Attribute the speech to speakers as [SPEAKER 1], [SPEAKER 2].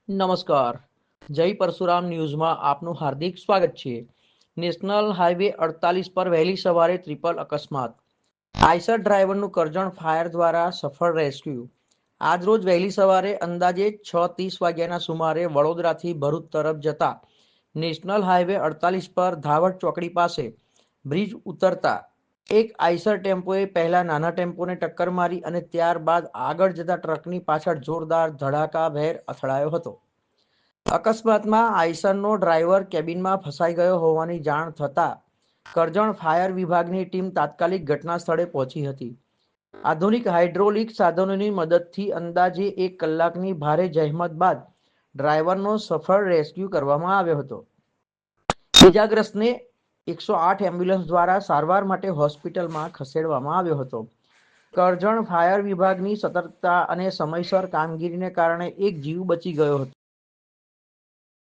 [SPEAKER 1] નમસ્કાર. જય પરશુરામ ન્યૂઝમાં આપનું હાર્દિક સ્વાગત છે. નેશનલ હાઈવે 48 પર વહેલી સવારે ટ્રિપલ અકસ્માત. આઈસર ડ્રાઈવરનું કરજણ ફાયર દ્વારા સફળ રેસ્ક્યુ. આજરોજ વહેલી સવારે અંદાજે 6:30 વાગ્યાના સુમારે વડોદરાથી ભરૂચ તરફ જતા નેશનલ હાઈવે 48 પર ધાવડ ચોકડી પાસે બ્રિજ ઉતરતા એક આઈસર ટેમ્પોએ પહેલા નાના ટેમ્પોને ટક્કર મારી અને ત્યારબાદ આગળ જતા ટ્રકની પાછળ જોરદાર ધડાકાભેર અથડાયો હતો. અકસ્માતમાં આઈસરનો ડ્રાઈવર કેબિનમાં ફસાઈ ગયો હોવાની જાણ થતાં કરજણ ફાયર વિભાગની ટીમ તાત્કાલિક ઘટના સ્થળે પહોંચી હતી. આધુનિક હાઇડ્રોલિક સાધનોની મદદથી અંદાજે 1 કલાકની ભારે જહેમત બાદ ડ્રાઈવરનો સફળ રેસ્ક્યુ કરવામાં આવ્યો હતો. ઇજાગ્રસ્તને 108 એમ્બ્યુલન્સ દ્વારા સારવાર માટે હોસ્પિટલમાં ખસેડવામાં આવ્યો હતો. કરજણ ફાયર વિભાગની સતર્કતા અને સમયસર કામગીરીને કારણે એક જીવ બચી ગયો હતો.